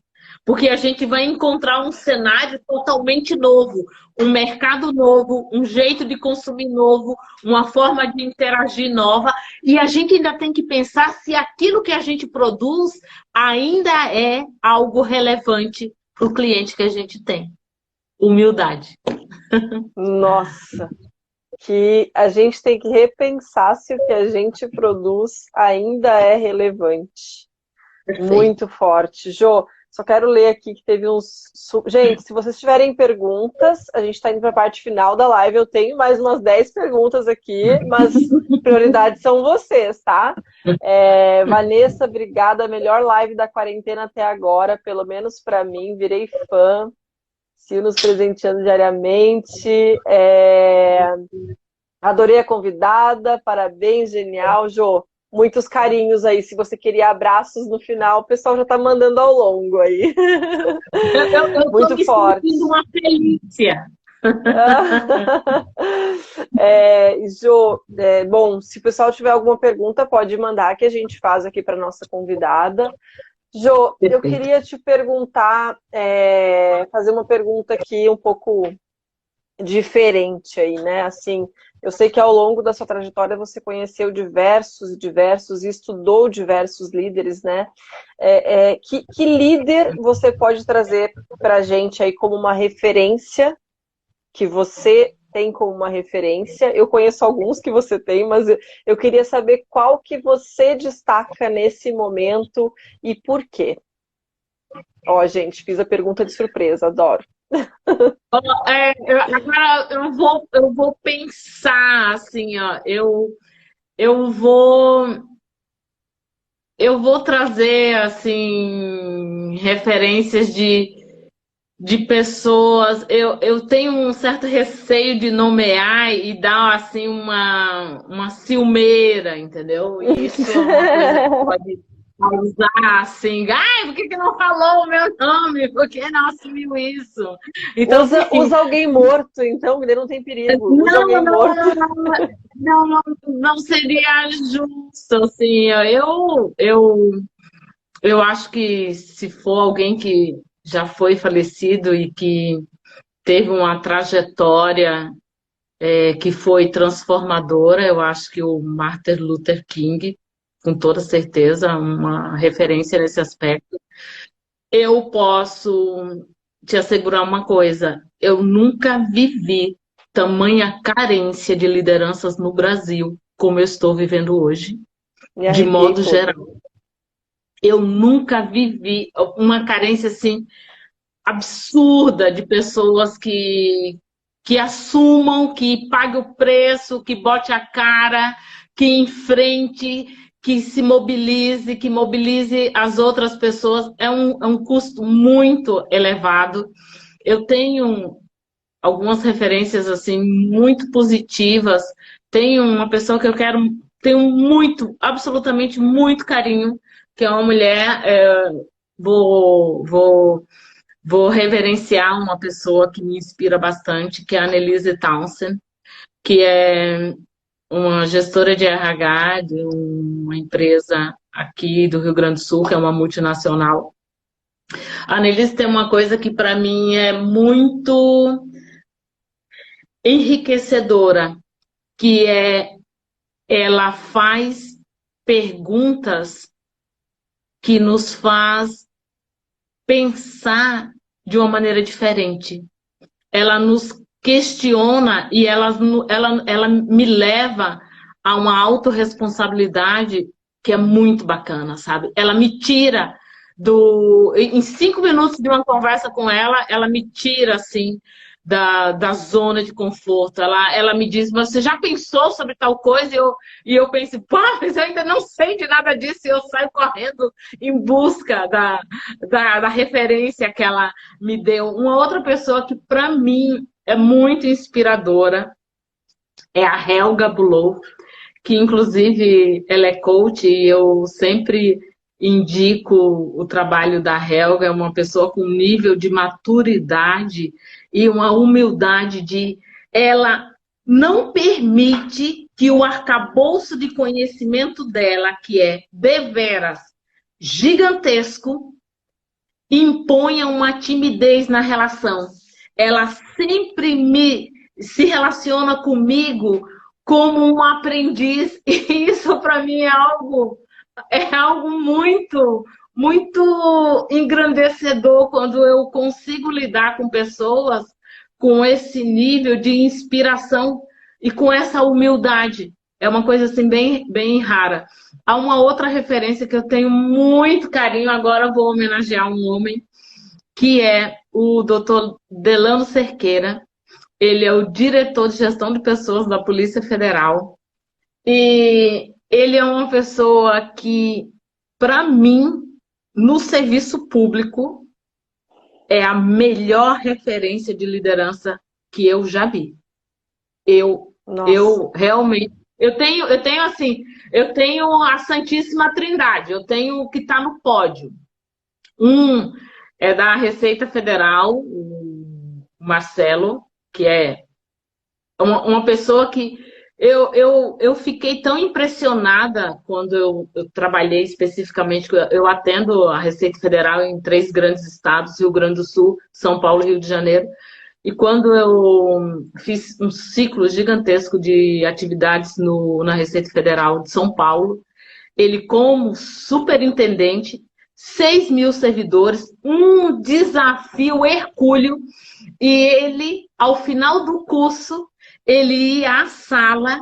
Porque a gente vai encontrar um cenário totalmente novo, um mercado novo, um jeito de consumir novo, uma forma de interagir nova. E a gente ainda tem que pensar se aquilo que a gente produz ainda é algo relevante para o cliente que a gente tem. Humildade. Nossa, que a gente tem que repensar se o que a gente produz ainda é relevante. Perfeito. Muito forte. Jô, só quero ler aqui que teve uns... Gente, se vocês tiverem perguntas, a gente está indo para a parte final da live. Eu tenho mais umas 10 perguntas aqui, mas prioridades são vocês, tá? Vanessa, obrigada. Melhor live da quarentena até agora, pelo menos para mim. Virei fã. Sil nos presenteando diariamente. Adorei a convidada. Parabéns, genial. Jô, muitos carinhos aí. Se você queria abraços no final, o pessoal já tá mandando ao longo aí. Eu muito tô forte. Me uma delícia. Jô, bom, se o pessoal tiver alguma pergunta, pode mandar que a gente faz aqui para nossa convidada. Jô, eu queria te perguntar, fazer uma pergunta aqui um pouco diferente aí, né? Assim, eu sei que ao longo da sua trajetória você conheceu diversos e estudou diversos líderes, né? Que líder você pode trazer para a gente aí como uma referência, que você tem como uma referência? Eu conheço alguns que você tem, mas eu queria saber qual que você destaca nesse momento e por quê. Ó, gente, fiz a pergunta de surpresa, adoro. Agora eu vou pensar assim, ó, eu vou trazer assim referências de pessoas. Eu tenho um certo receio de nomear e dar assim uma ciumeira, entendeu? E isso é uma coisa que pode usar assim, ai, por que não falou o meu nome? Por que não assumiu isso? Então, usa alguém morto, então, que não tem perigo. Usa alguém morto. Não seria justo, assim. Eu acho que se for alguém que já foi falecido e que teve uma trajetória que foi transformadora, eu acho que o Martin Luther King, com toda certeza, uma referência nesse aspecto. Eu posso te assegurar uma coisa, eu nunca vivi tamanha carência de lideranças no Brasil como eu estou vivendo hoje, de modo geral. Eu nunca vivi uma carência assim absurda de pessoas que assumam, que paguem o preço, que bote a cara, que enfrente, que se mobilize, que mobilize as outras pessoas. É um custo muito elevado. Eu tenho algumas referências assim muito positivas. Tenho uma pessoa que eu tenho muito, absolutamente muito carinho, que é uma mulher. Vou reverenciar uma pessoa que me inspira bastante, que é a Annelise Townsend, que é uma gestora de RH de uma empresa aqui do Rio Grande do Sul, que é uma multinacional. A Annelise tem uma coisa que para mim é muito enriquecedora, que ela faz perguntas que nos faz pensar de uma maneira diferente. Ela nos questiona e ela me leva a uma autorresponsabilidade que é muito bacana, sabe? Ela me tira Em 5 minutos de uma conversa com ela, ela me tira, assim, da zona de conforto. Ela me diz, mas você já pensou sobre tal coisa? E eu penso, pá, mas eu ainda não sei de nada disso. E eu saio correndo em busca da referência que ela me deu. Uma outra pessoa que, para mim, é muito inspiradora é a Helga Bulow, que inclusive ela é coach e eu sempre indico o trabalho da Helga. É uma pessoa com um nível de maturidade e uma humildade de... Ela não permite que o arcabouço de conhecimento dela, que é deveras gigantesco, imponha uma timidez na relação. Ela sempre se relaciona comigo como um aprendiz, e isso para mim é algo muito, muito engrandecedor quando eu consigo lidar com pessoas com esse nível de inspiração e com essa humildade. É uma coisa assim bem, bem rara. Há uma outra referência que eu tenho muito carinho, agora eu vou homenagear um homem, que é o Dr. Delano Cerqueira. Ele é o diretor de gestão de pessoas da Polícia Federal. E ele é uma pessoa que, para mim, no serviço público, é a melhor referência de liderança que eu já vi. Eu realmente... Eu tenho assim, eu tenho a Santíssima Trindade, eu tenho o que está no pódio. Um é da Receita Federal, o Marcelo, que é uma pessoa que eu fiquei tão impressionada quando eu trabalhei especificamente, eu atendo a Receita Federal em 3 grandes estados, Rio Grande do Sul, São Paulo e Rio de Janeiro. E quando eu fiz um ciclo gigantesco de atividades na Receita Federal de São Paulo, ele como superintendente, 6.000 servidores, um desafio hercúleo, e ele, ao final do curso, ele ia à sala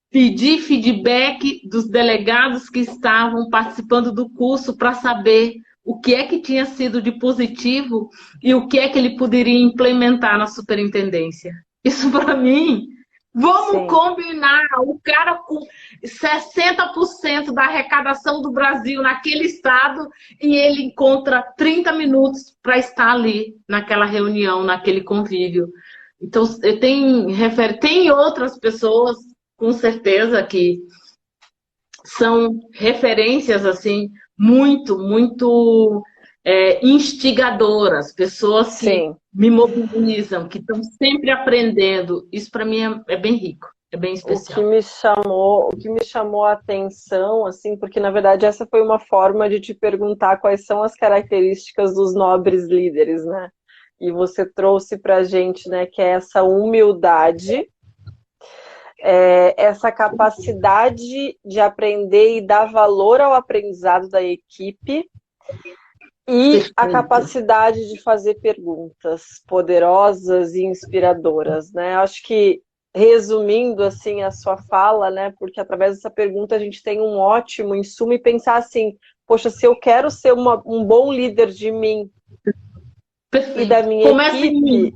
pedir feedback dos delegados que estavam participando do curso para saber o que é que tinha sido de positivo e o que é que ele poderia implementar na superintendência. Isso para mim, vamos combinar, o cara com 60% da arrecadação do Brasil naquele estado e ele encontra 30 minutos para estar ali naquela reunião, naquele convívio. Então, tem outras pessoas, com certeza, que são referências assim muito, muito instigadoras, pessoas que me mobilizam, que estão sempre aprendendo. Isso para mim é bem rico, é bem especial. O que me chamou a atenção, assim, porque na verdade essa foi uma forma de te perguntar quais são as características dos nobres líderes, né? E você trouxe para a gente, né, que é essa humildade, essa capacidade de aprender e dar valor ao aprendizado da equipe e a capacidade de fazer perguntas poderosas e inspiradoras, né? Acho que, resumindo assim a sua fala, né, porque através dessa pergunta a gente tem um ótimo insumo e pensar assim, poxa, se eu quero ser um bom líder de mim e da minha equipe,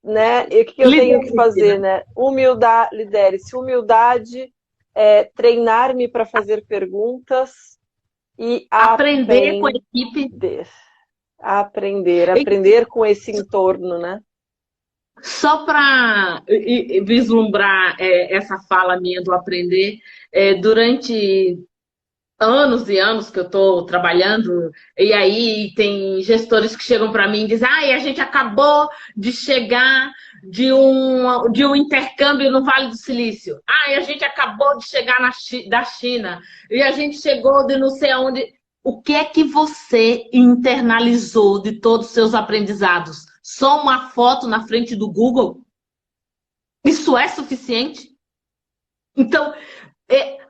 né? E o que eu tenho que fazer, né? Humildade, lidere-se. Humildade, treinar-me para fazer perguntas e aprender com a equipe. Aprender com esse entorno, né? Só para vislumbrar essa fala minha do aprender, durante anos e anos que eu estou trabalhando, e aí tem gestores que chegam para mim e dizem, a gente acabou de chegar de um intercâmbio no Vale do Silício. A gente acabou de chegar da China, e a gente chegou de não sei aonde. O que é que você internalizou de todos os seus aprendizados? Só uma foto na frente do Google? Isso é suficiente? Então,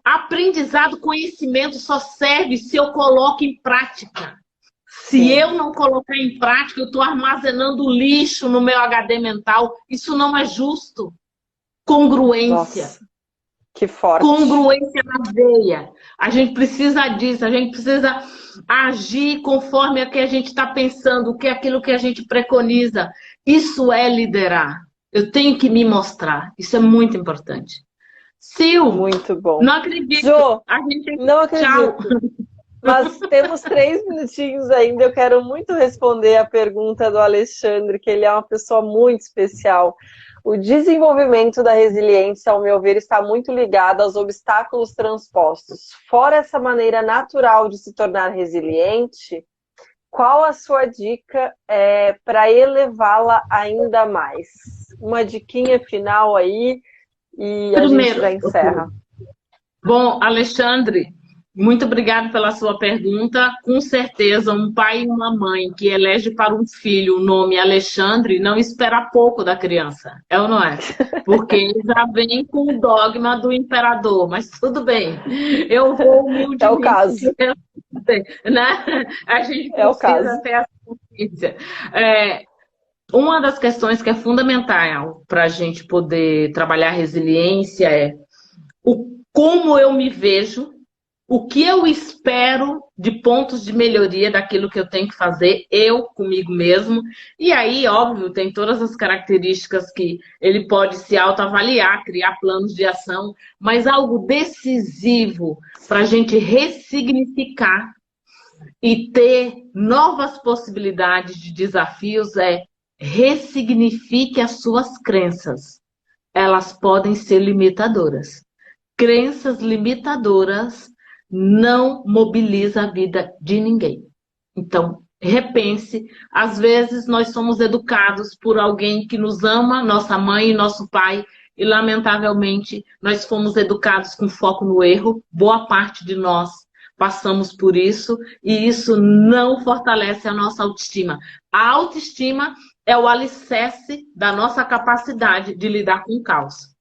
aprendizado, conhecimento só serve se eu coloco em prática. Se eu não colocar em prática, eu estou armazenando lixo no meu HD mental. Isso não é justo. Congruência. Que forte. Congruência na veia. A gente precisa disso, a gente precisa agir conforme o que a gente está pensando, o que é aquilo que a gente preconiza. Isso é liderar. Eu tenho que me mostrar. Isso é muito importante. Sil, muito bom. Não acredito. Jo, a gente... não acredito. Tchau. Mas temos 3 minutinhos ainda. Eu quero muito responder a pergunta do Alexandre, que ele é uma pessoa muito especial. O desenvolvimento da resiliência, ao meu ver, está muito ligado aos obstáculos transpostos. Fora essa maneira natural de se tornar resiliente, qual a sua dica para elevá-la ainda mais? Uma diquinha final aí e a gente já encerra. Bom, Alexandre, muito obrigada pela sua pergunta. Com certeza, um pai e uma mãe que elege para um filho o nome Alexandre não espera pouco da criança, é ou não é? Porque já vem com o dogma do imperador, mas tudo bem. Eu vou humildemente... É o caso. Né? A gente é o caso. ter essa consciência. Uma das questões que é fundamental para a gente poder trabalhar resiliência é como eu me vejo, o que eu espero de pontos de melhoria daquilo que eu tenho que fazer, eu comigo mesmo. E aí, óbvio, tem todas as características que ele pode se autoavaliar, criar planos de ação, mas algo decisivo para a gente ressignificar e ter novas possibilidades de desafios ressignifique as suas crenças. Elas podem ser limitadoras. Crenças limitadoras não mobilizam a vida de ninguém. Então, repense. Às vezes, nós somos educados por alguém que nos ama, nossa mãe e nosso pai, e, lamentavelmente, nós fomos educados com foco no erro. Boa parte de nós passamos por isso, e isso não fortalece a nossa autoestima. A autoestima é o alicerce da nossa capacidade de lidar com o caos.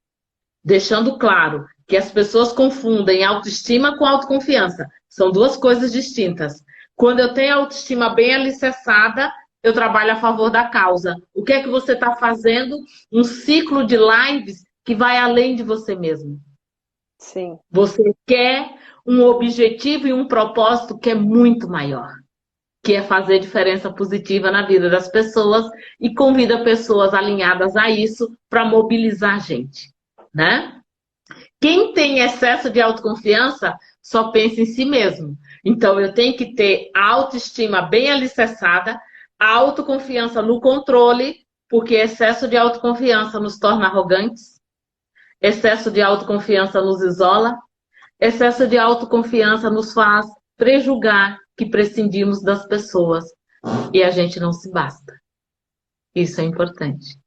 Deixando claro que as pessoas confundem autoestima com autoconfiança. São duas coisas distintas. Quando eu tenho a autoestima bem alicerçada, eu trabalho a favor da causa. O que é que você está fazendo? Um ciclo de lives que vai além de você mesmo. Sim. Você quer um objetivo e um propósito que é muito maior, que é fazer diferença positiva na vida das pessoas e convida pessoas alinhadas a isso para mobilizar a gente, né? Quem tem excesso de autoconfiança só pensa em si mesmo. Então, eu tenho que ter a autoestima bem alicerçada, a autoconfiança no controle, porque excesso de autoconfiança nos torna arrogantes, excesso de autoconfiança nos isola, excesso de autoconfiança nos faz prejulgar que prescindimos das pessoas e a gente não se basta. Isso é importante.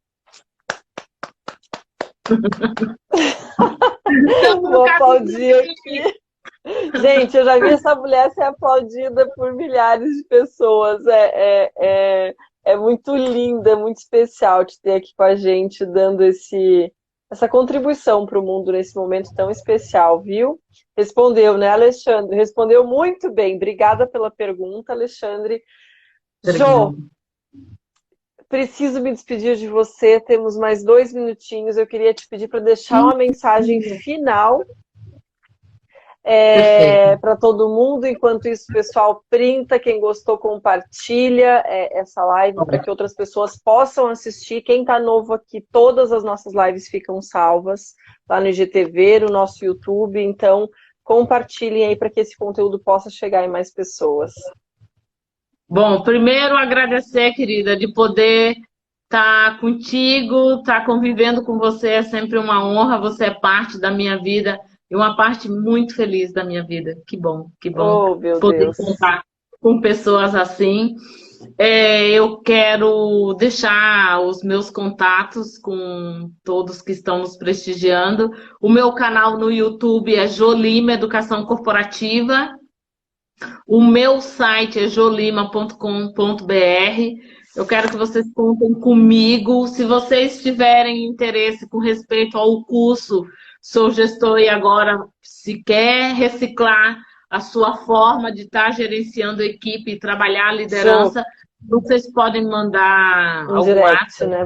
Vou aplaudir aqui. Gente, eu já vi essa mulher ser aplaudida por milhares de pessoas. É muito linda, é muito especial te ter aqui com a gente, dando essa contribuição para o mundo nesse momento tão especial, viu? Respondeu, né, Alexandre? Respondeu muito bem. Obrigada pela pergunta, Alexandre. Jô, preciso me despedir de você. Temos mais 2 minutinhos. Eu queria te pedir para deixar uma mensagem final para todo mundo. Enquanto isso, pessoal, printa. Quem gostou, compartilha essa live para que outras pessoas possam assistir. Quem está novo aqui, todas as nossas lives ficam salvas lá no IGTV, no nosso YouTube. Então, compartilhem aí para que esse conteúdo possa chegar em mais pessoas. Bom, primeiro agradecer, querida, de poder estar contigo, estar convivendo com você é sempre uma honra. Você é parte da minha vida e uma parte muito feliz da minha vida. Que bom poder contar com pessoas assim. Eu quero deixar os meus contatos com todos que estão nos prestigiando. O meu canal no YouTube é Jolima Educação Corporativa. O meu site é jolima.com.br. Eu quero que vocês contem comigo. Se vocês tiverem interesse com respeito ao curso, sou gestor e agora, se quer reciclar a sua forma de estar gerenciando a equipe e trabalhar a liderança, vocês podem mandar algum direct, WhatsApp. Né?